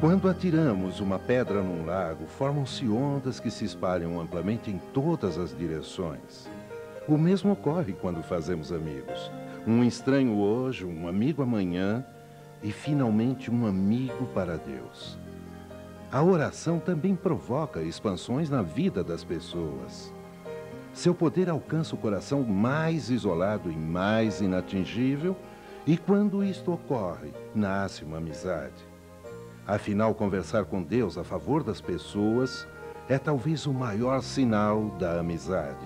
Quando atiramos uma pedra num lago, formam-se ondas que se espalham amplamente em todas as direções. O mesmo ocorre quando fazemos amigos. Um estranho hoje, um amigo amanhã e, finalmente, um amigo para Deus. A oração também provoca expansões na vida das pessoas. Seu poder alcança o coração mais isolado e mais inatingível, e quando isto ocorre, nasce uma amizade. Afinal, conversar com Deus a favor das pessoas é talvez o maior sinal da amizade.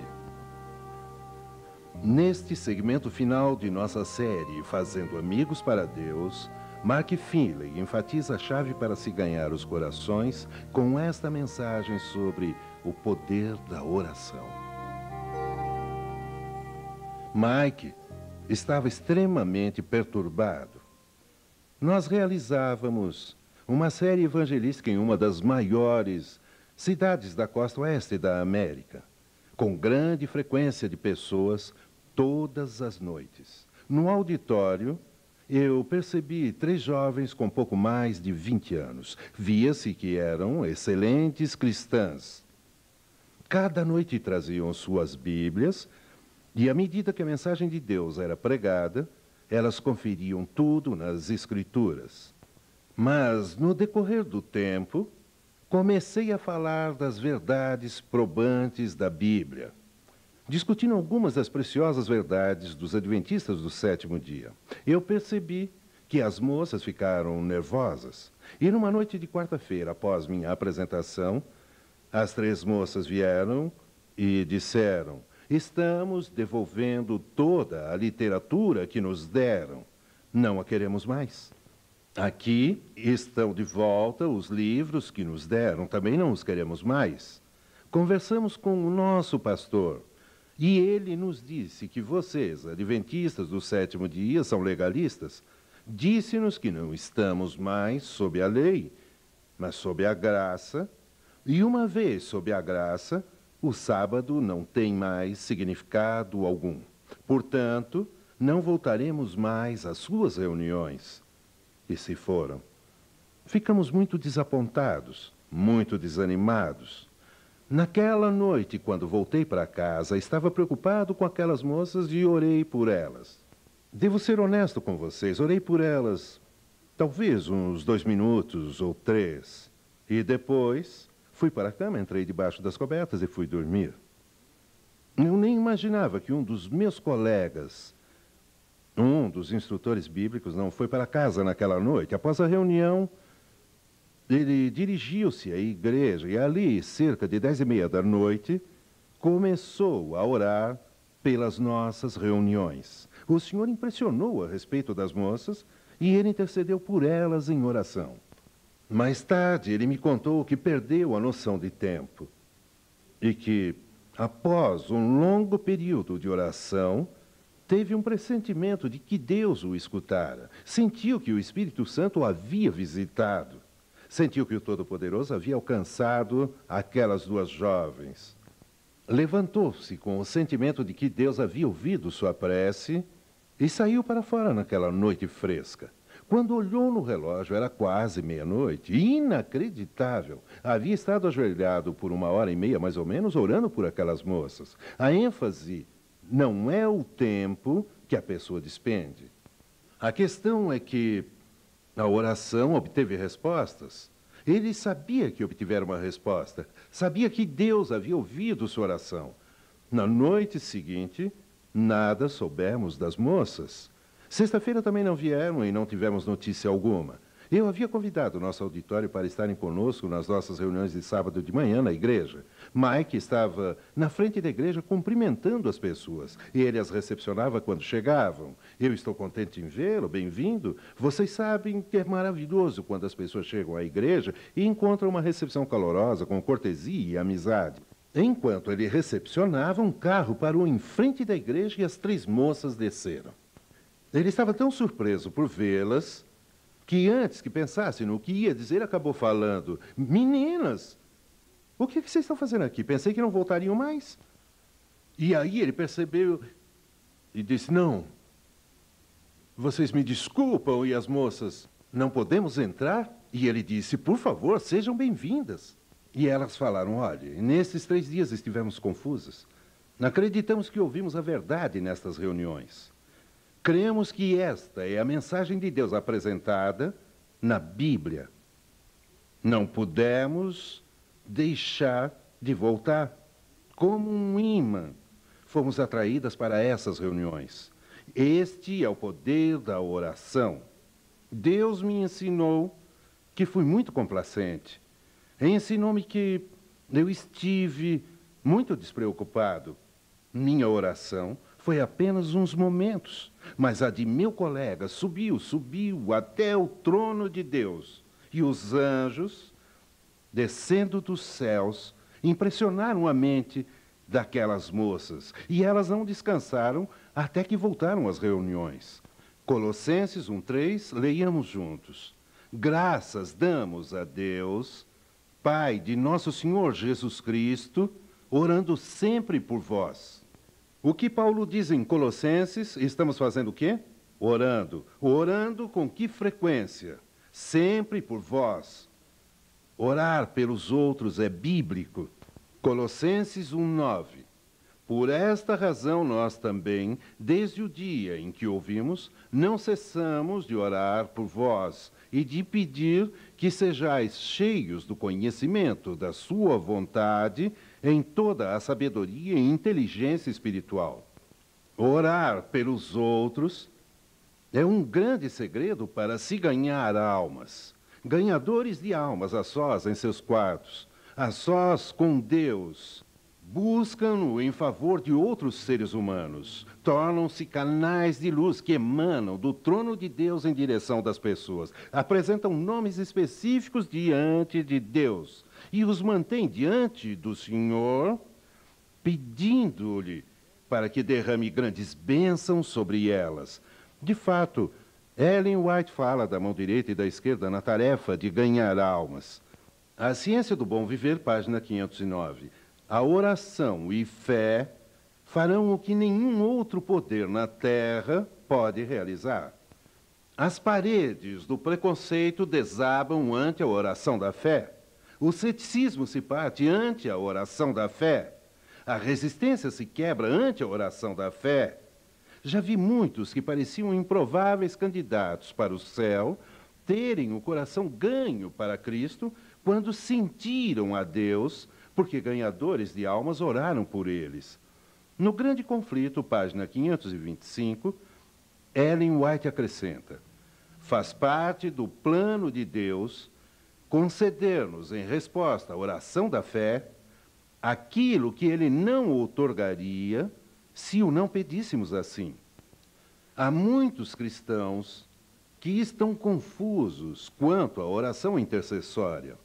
Neste segmento final de nossa série Fazendo Amigos para Deus, Mark Finley enfatiza a chave para se ganhar os corações com esta mensagem sobre o poder da oração. Mike estava extremamente perturbado. Nós realizávamos uma série evangelística em uma das maiores cidades da costa oeste da América, com grande frequência de pessoas todas as noites. No auditório, eu percebi 3 jovens com pouco mais de 20 anos. Via-se que eram excelentes cristãs. Cada noite traziam suas Bíblias e, à medida que a mensagem de Deus era pregada, elas conferiam tudo nas Escrituras. Mas, no decorrer do tempo, comecei a falar das verdades probantes da Bíblia, discutindo algumas das preciosas verdades dos adventistas do 7º dia. Eu percebi que as moças ficaram nervosas. E numa noite de quarta-feira, após minha apresentação, as 3 moças vieram e disseram: "Estamos devolvendo toda a literatura que nos deram. Não a queremos mais. Aqui estão de volta os livros que nos deram. Também não os queremos mais. Conversamos com o nosso pastor e ele nos disse que vocês, adventistas do 7º dia, são legalistas. Disse-nos que não estamos mais sob a lei, mas sob a graça. E uma vez sob a graça, o sábado não tem mais significado algum. Portanto, não voltaremos mais às suas reuniões." E se foram. Ficamos muito desapontados, muito desanimados. Naquela noite, quando voltei para casa, estava preocupado com aquelas moças e orei por elas. Devo ser honesto com vocês, orei por elas talvez uns 2 minutos ou 3. E depois fui para a cama, entrei debaixo das cobertas e fui dormir. Eu nem imaginava que um dos meus colegas, um dos instrutores bíblicos, não foi para casa naquela noite. Após a reunião, ele dirigiu-se à igreja e ali, cerca de 10h30 da noite, começou a orar pelas nossas reuniões. O Senhor impressionou a respeito das moças e ele intercedeu por elas em oração. Mais tarde, ele me contou que perdeu a noção de tempo e que, após um longo período de oração, teve um pressentimento de que Deus o escutara. Sentiu que o Espírito Santo o havia visitado. Sentiu que o Todo-Poderoso havia alcançado aquelas 2 jovens. Levantou-se com o sentimento de que Deus havia ouvido sua prece e saiu para fora naquela noite fresca. Quando olhou no relógio, era quase meia-noite. Inacreditável! Havia estado ajoelhado por 1h30, mais ou menos, orando por aquelas moças. A ênfase não é o tempo que a pessoa despende. A questão é que a oração obteve respostas. Ele sabia que obtivera uma resposta. Sabia que Deus havia ouvido sua oração. Na noite seguinte, nada soubemos das moças. Sexta-feira também não vieram e não tivemos notícia alguma. Eu havia convidado o nosso auditório para estarem conosco nas nossas reuniões de sábado de manhã na igreja. Mike estava na frente da igreja cumprimentando as pessoas. Ele as recepcionava quando chegavam. "Eu estou contente em vê-lo, bem-vindo. Vocês sabem que é maravilhoso quando as pessoas chegam à igreja e encontram uma recepção calorosa, com cortesia e amizade." Enquanto ele recepcionava, um carro parou em frente da igreja e as 3 moças desceram. Ele estava tão surpreso por vê-las que, antes que pensasse no que ia dizer, acabou falando: "Meninas, o que vocês estão fazendo aqui? Pensei que não voltariam mais." E aí ele percebeu e disse: "Não, vocês me desculpam." E as moças: "Não podemos entrar?" E ele disse, por favor, sejam bem-vindas. E elas falaram, olha, nesses 3 dias estivemos confusas. Acreditamos que ouvimos a verdade nestas reuniões. Cremos que esta é a mensagem de Deus apresentada na Bíblia. Não pudemos deixar de voltar. Como um imã, fomos atraídas para essas reuniões. Este é o poder da oração. Deus me ensinou que fui muito complacente. Ensinou-me que eu estive muito despreocupado. Minha oração foi apenas uns momentos, mas a de meu colega subiu até o trono de Deus. E os anjos, descendo dos céus, impressionaram a mente daquelas moças. E elas não descansaram até que voltaram às reuniões. Colossenses 1:3, leiamos juntos. Graças damos a Deus, Pai de nosso Senhor Jesus Cristo, orando sempre por vós. O que Paulo diz em Colossenses, estamos fazendo o quê? Orando. Orando com que frequência? Sempre por vós. Orar pelos outros é bíblico. Colossenses 1:9. Por esta razão nós também, desde o dia em que ouvimos, não cessamos de orar por vós e de pedir que sejais cheios do conhecimento da sua vontade em toda a sabedoria e inteligência espiritual. Orar pelos outros é um grande segredo para se ganhar almas. Ganhadores de almas a sós em seus quartos, a sós com Deus, buscam-no em favor de outros seres humanos, tornam-se canais de luz que emanam do trono de Deus em direção das pessoas, apresentam nomes específicos diante de Deus e os mantêm diante do Senhor, pedindo-lhe para que derrame grandes bênçãos sobre elas. De fato, Ellen White fala da mão direita e da esquerda na tarefa de ganhar almas. A Ciência do Bom Viver, página 509. A oração e fé farão o que nenhum outro poder na terra pode realizar. As paredes do preconceito desabam ante a oração da fé. O ceticismo se parte ante a oração da fé. A resistência se quebra ante a oração da fé. Já vi muitos que pareciam improváveis candidatos para o céu terem o coração ganho para Cristo quando sentiram a Deus, porque ganhadores de almas oraram por eles. No Grande Conflito, página 525, Ellen White acrescenta: faz parte do plano de Deus conceder-nos, em resposta à oração da fé, aquilo que ele não outorgaria se o não pedíssemos assim. Há muitos cristãos que estão confusos quanto à oração intercessória.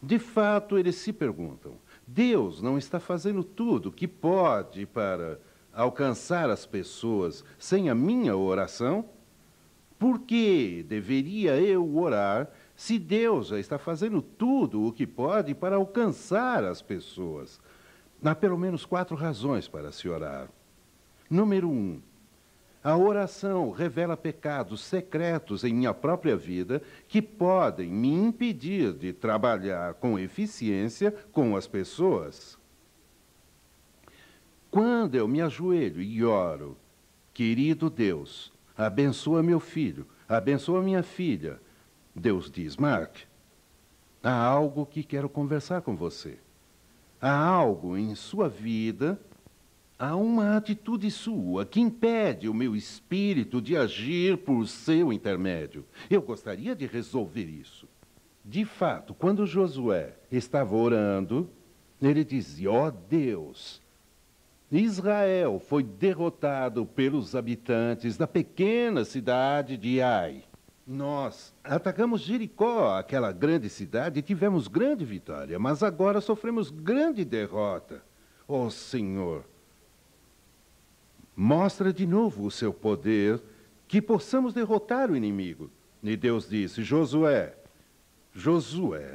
De fato, eles se perguntam: Deus não está fazendo tudo o que pode para alcançar as pessoas sem a minha oração? Por que deveria eu orar se Deus já está fazendo tudo o que pode para alcançar as pessoas? Há pelo menos 4 razões para se orar. Número 1. A oração revela pecados secretos em minha própria vida que podem me impedir de trabalhar com eficiência com as pessoas. Quando eu me ajoelho e oro, querido Deus, abençoa meu filho, abençoa minha filha, Deus diz: Mark, há algo que quero conversar com você. Há algo em sua vida, há uma atitude sua que impede o meu espírito de agir por seu intermédio. Eu gostaria de resolver isso. De fato, quando Josué estava orando, ele dizia: ó Deus, Israel foi derrotado pelos habitantes da pequena cidade de Ai. Nós atacamos Jericó, aquela grande cidade, e tivemos grande vitória, mas agora sofremos grande derrota. Ó Senhor, mostra de novo o seu poder, que possamos derrotar o inimigo. E Deus disse: Josué,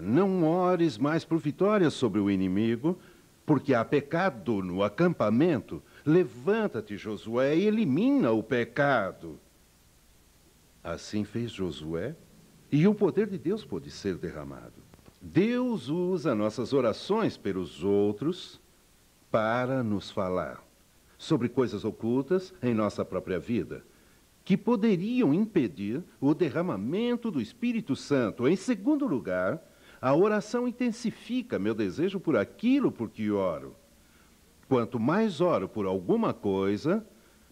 não ores mais por vitória sobre o inimigo, porque há pecado no acampamento. Levanta-te, Josué, e elimina o pecado. Assim fez Josué, E o poder de Deus pode ser derramado. Deus usa nossas orações pelos outros para nos falar sobre coisas ocultas em nossa própria vida, que poderiam impedir o derramamento do Espírito Santo. Em segundo lugar, a oração intensifica meu desejo por aquilo por que oro. Quanto mais oro por alguma coisa,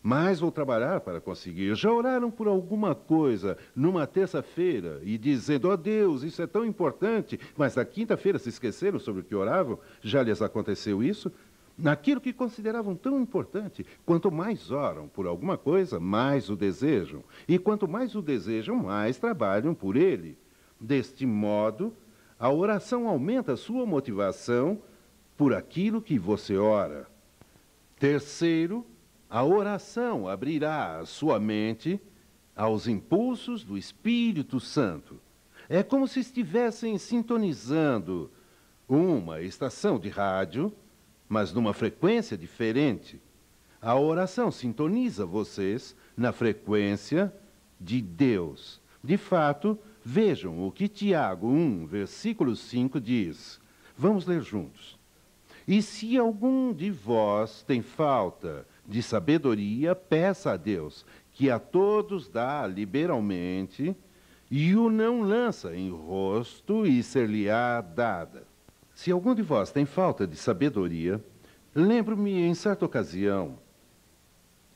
mais vou trabalhar para conseguir. Já oraram por alguma coisa numa terça-feira e dizendo, ó Deus, isso é tão importante, mas na quinta-feira se esqueceram sobre o que oravam? Já lhes aconteceu isso? Naquilo que consideravam tão importante, quanto mais oram por alguma coisa, mais o desejam. E quanto mais o desejam, mais trabalham por ele. Deste modo, a oração aumenta a sua motivação por aquilo que você ora. Terceiro, a oração abrirá a sua mente aos impulsos do Espírito Santo. É como se estivessem sintonizando uma estação de rádio, mas numa frequência diferente. A oração sintoniza vocês na frequência de Deus. De fato, vejam o que Tiago 1, versículo 5 diz. Vamos ler juntos. E se algum de vós tem falta de sabedoria, peça a Deus, que a todos dá liberalmente, e o não lança em rosto, e ser-lhe-á dada. Se algum de vós tem falta de sabedoria, lembro-me em certa ocasião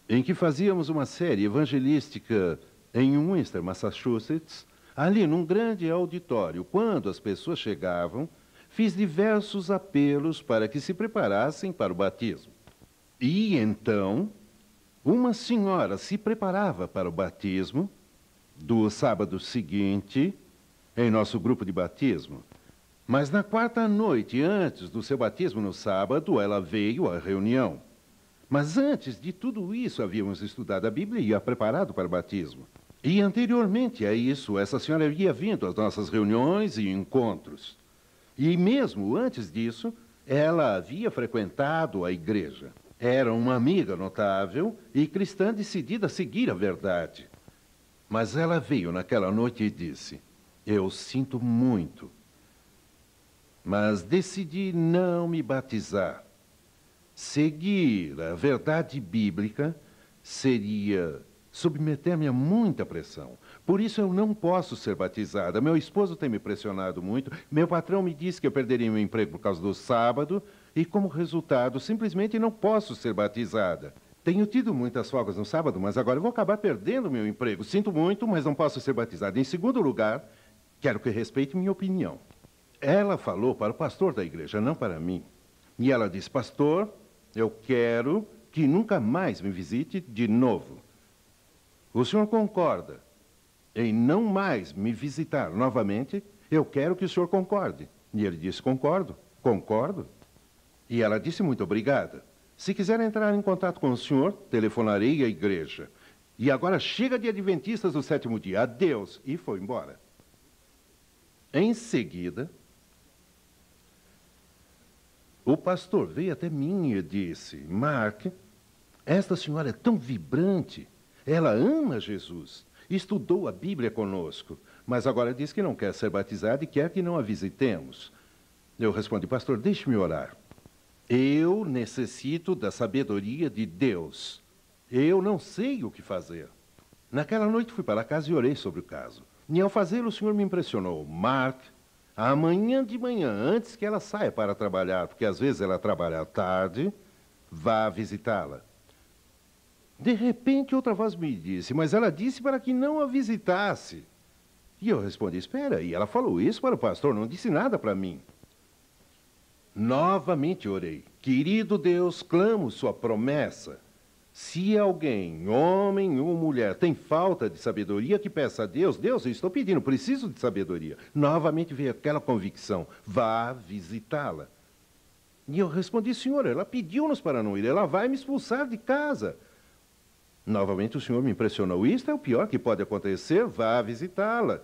em que fazíamos uma série evangelística em Windsor, Massachusetts, ali num grande auditório. Quando as pessoas chegavam, fiz diversos apelos para que se preparassem para o batismo. E então, uma senhora se preparava para o batismo do sábado seguinte, em nosso grupo de batismo. Mas na quarta noite, antes do seu batismo no sábado, ela veio à reunião. Mas antes de tudo isso, havíamos estudado a Bíblia e a preparado para o batismo. E anteriormente a isso, essa senhora havia vindo às nossas reuniões e encontros. E mesmo antes disso, ela havia frequentado a igreja. Era uma amiga notável e cristã decidida a seguir a verdade. Mas ela veio naquela noite e disse, eu sinto muito, mas decidi não me batizar. Seguir a verdade bíblica seria submeter-me a muita pressão. Por isso eu não posso ser batizada. Meu esposo tem me pressionado muito. Meu patrão me disse que eu perderia meu emprego por causa do sábado e, como resultado, simplesmente não posso ser batizada. Tenho tido muitas folgas no sábado, mas agora eu vou acabar perdendo meu emprego. Sinto muito, mas não posso ser batizada. Em segundo lugar, quero que respeite minha opinião. Ela falou para o pastor da igreja, não para mim. E ela disse, pastor, eu quero que nunca mais me visite de novo. O senhor concorda em não mais me visitar novamente? Eu quero que o senhor concorde. E ele disse, concordo, concordo. E ela disse, muito obrigada. Se quiser entrar em contato com o senhor, telefonarei à igreja. E agora chega de adventistas do sétimo dia. Adeus. E foi embora. Em seguida, o pastor veio até mim e disse, Mark, esta senhora é tão vibrante. Ela ama Jesus. Estudou a Bíblia conosco. Mas agora diz que não quer ser batizada e quer que não a visitemos. Eu respondi, pastor, deixe-me orar. Eu necessito da sabedoria de Deus. Eu não sei o que fazer. Naquela noite fui para casa e orei sobre o caso. E ao fazê-lo, o senhor me impressionou. Mark, amanhã de manhã, antes que ela saia para trabalhar, porque às vezes ela trabalha à tarde, vá visitá-la. De repente, outra voz me disse, mas ela disse para que não a visitasse. E eu respondi, espera aí, ela falou isso para o pastor, não disse nada para mim. Novamente orei. Querido Deus, clamo sua promessa. Se alguém, homem ou mulher, tem falta de sabedoria, que peça a Deus. Deus, eu estou pedindo, preciso de sabedoria. Novamente veio aquela convicção. Vá visitá-la. E eu respondi, senhor, ela pediu-nos para não ir. Ela vai me expulsar de casa. Novamente o senhor me impressionou. Isto é o pior que pode acontecer. Vá visitá-la.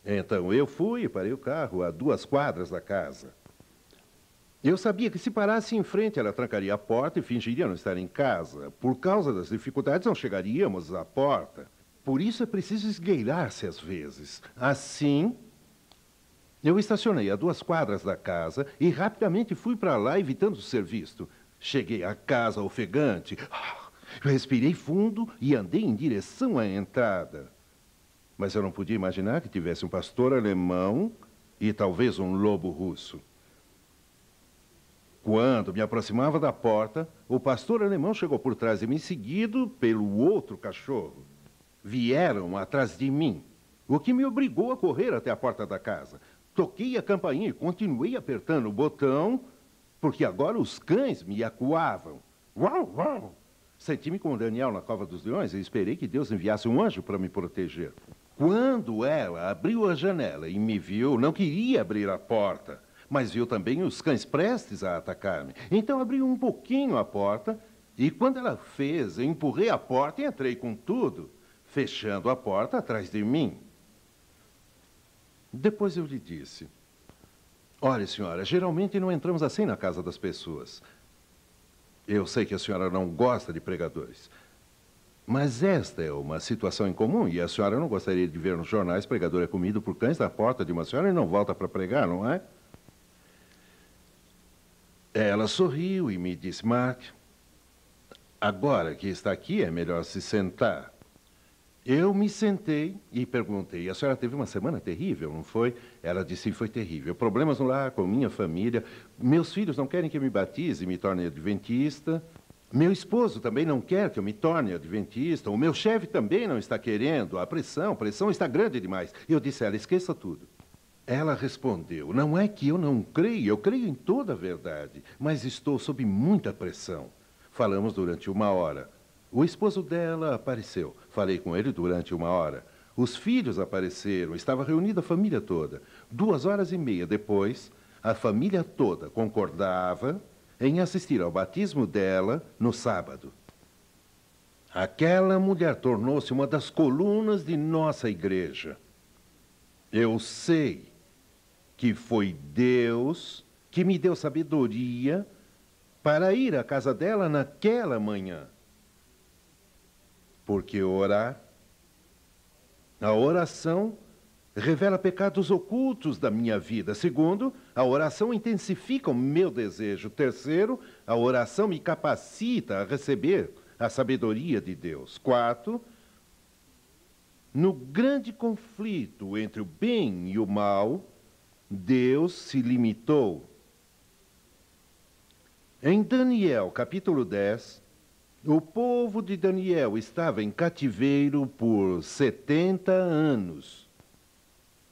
Então eu fui e parei o carro a 2 quadras da casa. Eu sabia que se parasse em frente, ela trancaria a porta e fingiria não estar em casa. Por causa das dificuldades, não chegaríamos à porta. Por isso é preciso esgueirar-se às vezes. Assim, eu estacionei a 2 quadras da casa e rapidamente fui para lá, evitando ser visto. Cheguei à casa ofegante, respirei fundo e andei em direção à entrada. Mas eu não podia imaginar que tivesse um pastor alemão e talvez um lobo russo. Quando me aproximava da porta, o pastor alemão chegou por trás de mim, seguido pelo outro cachorro. Vieram atrás de mim, o que me obrigou a correr até a porta da casa. Toquei a campainha e continuei apertando o botão, porque agora os cães me acuavam. Uau, uau! Senti-me como Daniel na cova dos leões e esperei que Deus enviasse um anjo para me proteger. Quando ela abriu a janela e me viu, não queria abrir a porta, mas viu também os cães prestes a atacar-me. Então abri um pouquinho a porta e quando ela fez, eu empurrei a porta e entrei com tudo, fechando a porta atrás de mim. Depois eu lhe disse: olha, senhora, geralmente não entramos assim na casa das pessoas. Eu sei que a senhora não gosta de pregadores, mas esta é uma situação incomum e a senhora não gostaria de ver nos jornais pregador é comido por cães na porta de uma senhora e não volta para pregar, não é? Ela sorriu e me disse: Mark, agora que está aqui é melhor se sentar. Eu me sentei e perguntei: a senhora teve uma semana terrível, não foi? Ela disse: foi terrível. Problemas no lar, com minha família. Meus filhos não querem que eu me batize e me torne adventista. Meu esposo também não quer que eu me torne adventista. O meu chefe também não está querendo. A pressão está grande demais. Eu disse a ela: esqueça tudo. Ela respondeu: não é que eu não creio, eu creio em toda a verdade, mas estou sob muita pressão. Falamos durante 1 hora. O esposo dela apareceu. Falei com ele durante 1 hora. Os filhos apareceram. Estava reunida a família toda. 2h30 depois, a família toda concordava em assistir ao batismo dela no sábado. Aquela mulher tornou-se uma das colunas de nossa igreja. Eu sei que foi Deus que me deu sabedoria para ir à casa dela naquela manhã. Porque a oração revela pecados ocultos da minha vida. Segundo, a oração intensifica o meu desejo. Terceiro, a oração me capacita a receber a sabedoria de Deus. 4, no grande conflito entre o bem e o mal, Deus se limitou. Em Daniel, capítulo 10, o povo de Daniel estava em cativeiro por 70 anos.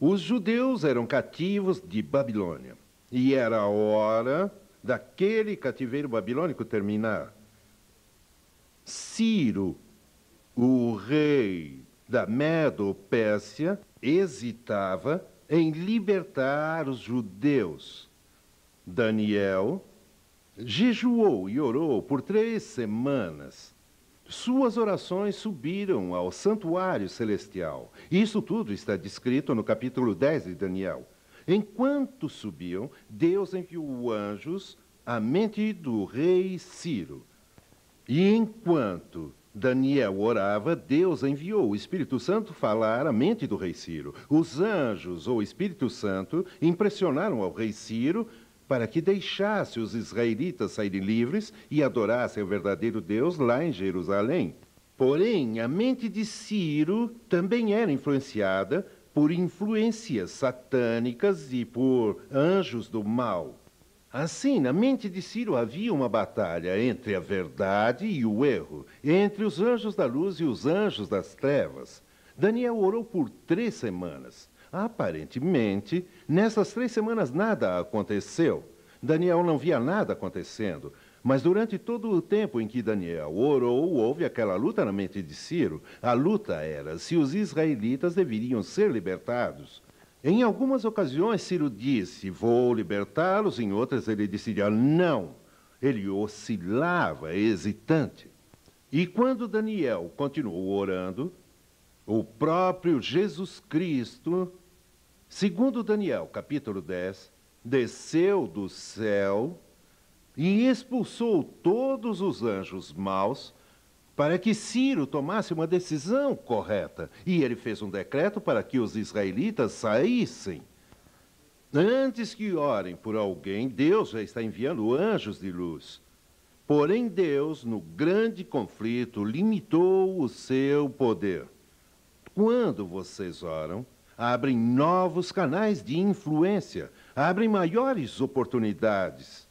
Os judeus eram cativos de Babilônia. E era a hora daquele cativeiro babilônico terminar. Ciro, o rei da Medo-Pérsia, hesitava em libertar os judeus. Daniel jejuou e orou por 3 semanas. Suas orações subiram ao santuário celestial. Isso tudo está descrito no capítulo 10 de Daniel. Enquanto subiam, Deus enviou anjos à mente do rei Ciro. E enquanto Daniel orava, Deus enviou o Espírito Santo falar à mente do rei Ciro. Os anjos ou Espírito Santo impressionaram ao rei Ciro para que deixasse os israelitas saírem livres e adorassem o verdadeiro Deus lá em Jerusalém. Porém, a mente de Ciro também era influenciada por influências satânicas e por anjos do mal. Assim, na mente de Ciro havia uma batalha entre a verdade e o erro, entre os anjos da luz e os anjos das trevas. Daniel orou por 3 semanas. Aparentemente, nessas 3 semanas nada aconteceu. Daniel não via nada acontecendo. Mas durante todo o tempo em que Daniel orou, houve aquela luta na mente de Ciro. A luta era se os israelitas deveriam ser libertados. Em algumas ocasiões, Ciro disse: vou libertá-los. Em outras, ele decidia não. Ele oscilava, hesitante. E quando Daniel continuou orando, o próprio Jesus Cristo, segundo Daniel, capítulo 10, desceu do céu e expulsou todos os anjos maus para que Ciro tomasse uma decisão correta. E ele fez um decreto para que os israelitas saíssem. Antes que orem por alguém, Deus já está enviando anjos de luz. Porém, Deus, no grande conflito, limitou o seu poder. Quando vocês oram, abrem novos canais de influência, abrem maiores oportunidades.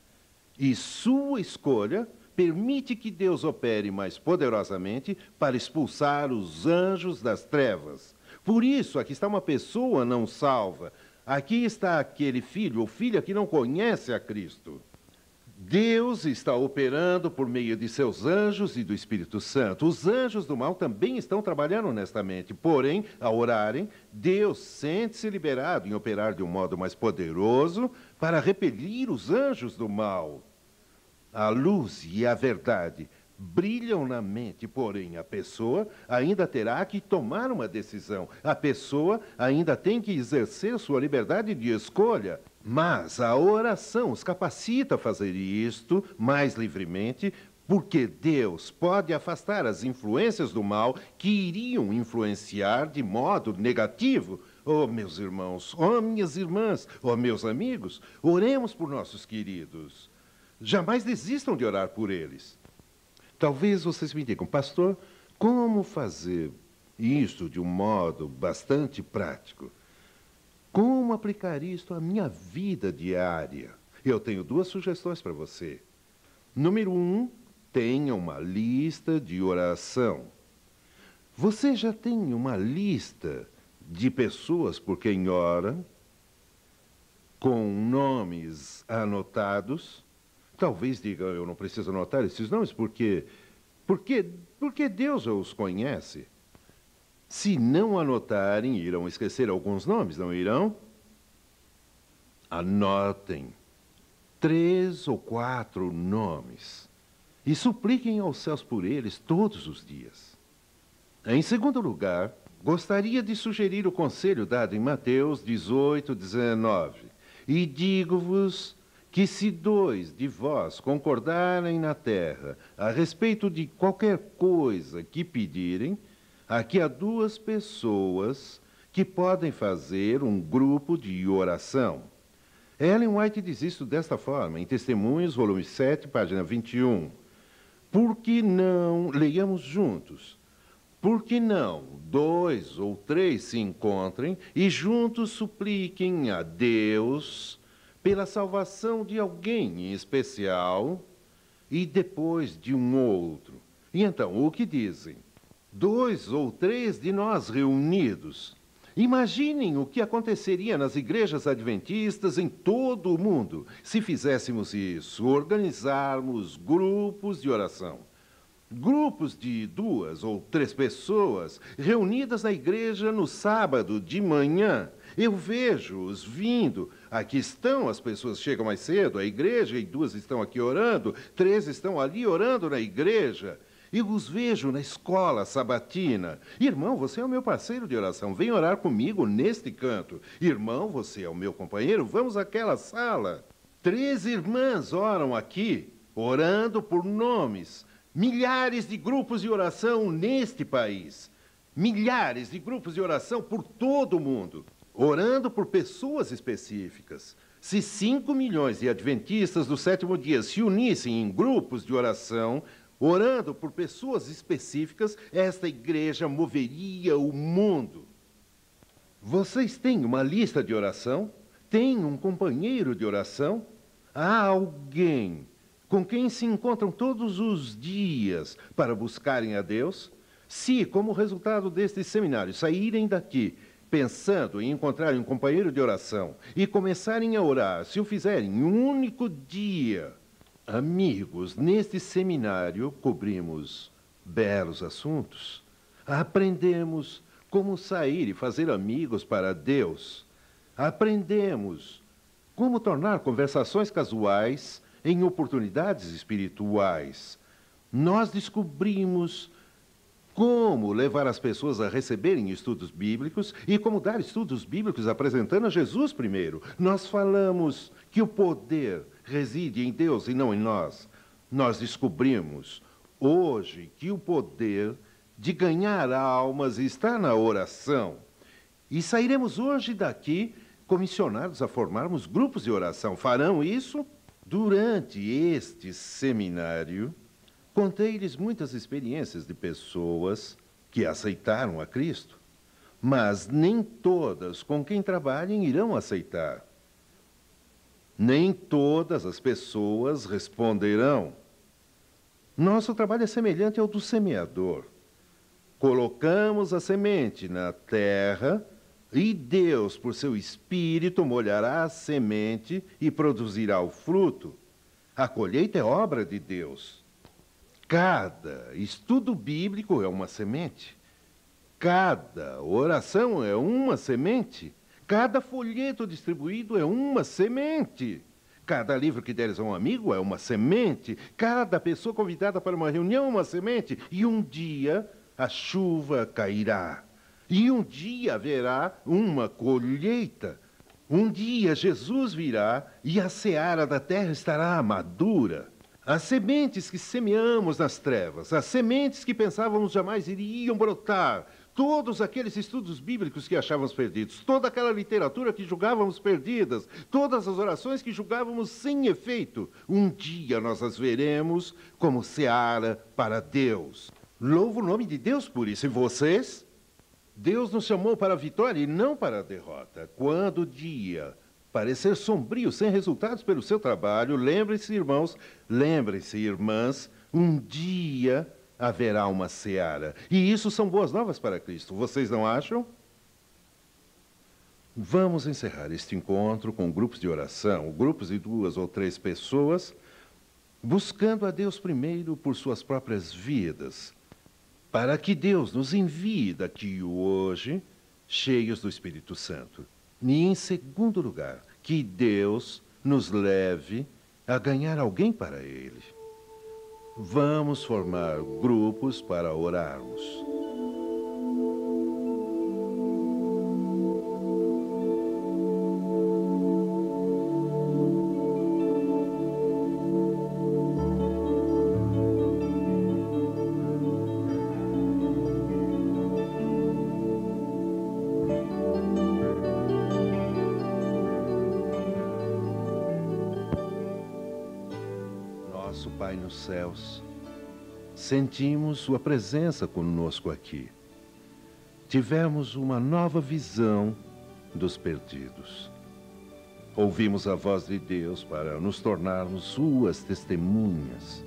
E sua escolha permite que Deus opere mais poderosamente para expulsar os anjos das trevas. Por isso, aqui está uma pessoa não salva. Aqui está aquele filho ou filha que não conhece a Cristo. Deus está operando por meio de seus anjos e do Espírito Santo. Os anjos do mal também estão trabalhando honestamente. Porém, ao orarem, Deus sente-se liberado em operar de um modo mais poderoso para repelir os anjos do mal. A luz e a verdade brilham na mente, porém a pessoa ainda terá que tomar uma decisão. A pessoa ainda tem que exercer sua liberdade de escolha. Mas a oração os capacita a fazer isto mais livremente, porque Deus pode afastar as influências do mal que iriam influenciar de modo negativo. Oh, meus irmãos, oh, minhas irmãs, oh, meus amigos, oremos por nossos queridos. Jamais desistam de orar por eles. Talvez vocês me digam, pastor, como fazer isso de um modo bastante prático? Como aplicar isto à minha vida diária? Eu tenho duas sugestões para você. Número 1, tenha uma lista de oração. Você já tem uma lista de pessoas por quem ora, com nomes anotados? Talvez diga, eu não preciso anotar esses nomes porque Deus os conhece. Se não anotarem, irão esquecer alguns nomes, não irão? Anotem 3 ou 4 nomes e supliquem aos céus por eles todos os dias. Em segundo lugar, gostaria de sugerir o conselho dado em Mateus 18:19. E digo-vos que se 2 de vós concordarem na terra a respeito de qualquer coisa que pedirem, aqui há 2 pessoas que podem fazer um grupo de oração. Ellen White diz isso desta forma, em Testemunhos, volume 7, página 21. Por que não, leiamos juntos, por que não 2 ou 3 se encontrem e juntos supliquem a Deus pela salvação de alguém em especial e depois de um outro? E então, o que dizem? 2 ou 3 de nós reunidos. Imaginem o que aconteceria nas igrejas adventistas em todo o mundo se fizéssemos isso, organizarmos grupos de oração. Grupos de 2 ou 3 pessoas reunidas na igreja no sábado de manhã. Eu vejo-os vindo. Aqui estão, as pessoas chegam mais cedo à igreja e 2 estão aqui orando, 3 estão ali orando na igreja. Eu os vejo na escola sabatina. Irmão, você é o meu parceiro de oração. Vem orar comigo neste canto. Irmão, você é o meu companheiro. Vamos àquela sala. 3 irmãs oram aqui, orando por nomes. Milhares de grupos de oração neste país. Milhares de grupos de oração por todo o mundo. Orando por pessoas específicas. Se 5 milhões de adventistas do 7º dia se unissem em grupos de oração, orando por pessoas específicas, esta igreja moveria o mundo. Vocês têm uma lista de oração? Têm um companheiro de oração? Há alguém com quem se encontram todos os dias para buscarem a Deus? Se, como resultado deste seminário, saírem daqui pensando em encontrarem um companheiro de oração e começarem a orar, se o fizerem em um único dia, amigos, neste seminário cobrimos belos assuntos. Aprendemos como sair e fazer amigos para Deus. Aprendemos como tornar conversações casuais em oportunidades espirituais. Nós descobrimos como levar as pessoas a receberem estudos bíblicos e como dar estudos bíblicos apresentando a Jesus primeiro. Nós falamos que o poder reside em Deus e não em nós. Nós descobrimos hoje que o poder de ganhar almas está na oração. E sairemos hoje daqui comissionados a formarmos grupos de oração. Farão isso? Durante este seminário, contei-lhes muitas experiências de pessoas que aceitaram a Cristo, mas nem todas com quem trabalhem irão aceitar. Nem todas as pessoas responderão. Nosso trabalho é semelhante ao do semeador. Colocamos a semente na terra e Deus, por seu Espírito, molhará a semente e produzirá o fruto. A colheita é obra de Deus. Cada estudo bíblico é uma semente. Cada oração é uma semente. Cada folheto distribuído é uma semente. Cada livro que deres a um amigo é uma semente. Cada pessoa convidada para uma reunião é uma semente. E um dia a chuva cairá. E um dia haverá uma colheita. Um dia Jesus virá e a seara da terra estará madura. As sementes que semeamos nas trevas, as sementes que pensávamos jamais iriam brotar, todos aqueles estudos bíblicos que achávamos perdidos, toda aquela literatura que julgávamos perdidas, todas as orações que julgávamos sem efeito, um dia nós as veremos como seara para Deus. Louvo o nome de Deus por isso. E vocês? Deus nos chamou para a vitória e não para a derrota. Quando o dia parecer sombrio, sem resultados pelo seu trabalho, lembrem-se, irmãos, lembrem-se, irmãs, um dia haverá uma seara. E isso são boas novas para Cristo. Vocês não acham? Vamos encerrar este encontro com grupos de oração, grupos de 2 ou 3 pessoas, buscando a Deus primeiro por suas próprias vidas, para que Deus nos envie daqui hoje, cheios do Espírito Santo. E, em segundo lugar, que Deus nos leve a ganhar alguém para Ele. Vamos formar grupos para orarmos. Nosso Pai nos céus, sentimos Sua presença conosco aqui. Tivemos uma nova visão dos perdidos. Ouvimos a voz de Deus para nos tornarmos Suas testemunhas.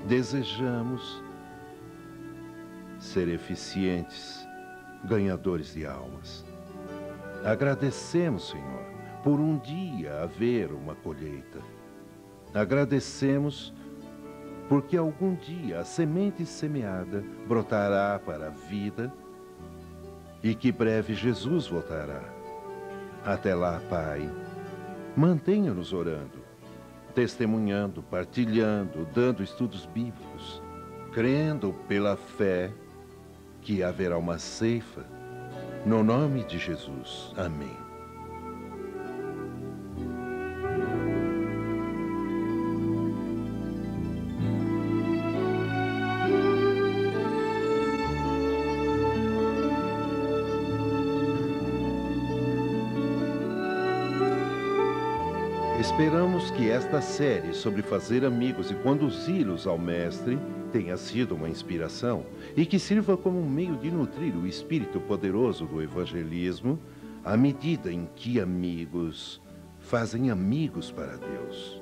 Desejamos ser eficientes, ganhadores de almas. Agradecemos, Senhor, por um dia haver uma colheita. Agradecemos porque algum dia a semente semeada brotará para a vida e que breve Jesus voltará. Até lá, Pai, mantenha-nos orando, testemunhando, partilhando, dando estudos bíblicos, crendo pela fé que haverá uma ceifa. No nome de Jesus. Amém. Esperamos que esta série sobre fazer amigos e conduzi-los ao Mestre tenha sido uma inspiração e que sirva como um meio de nutrir o espírito poderoso do evangelismo à medida em que amigos fazem amigos para Deus.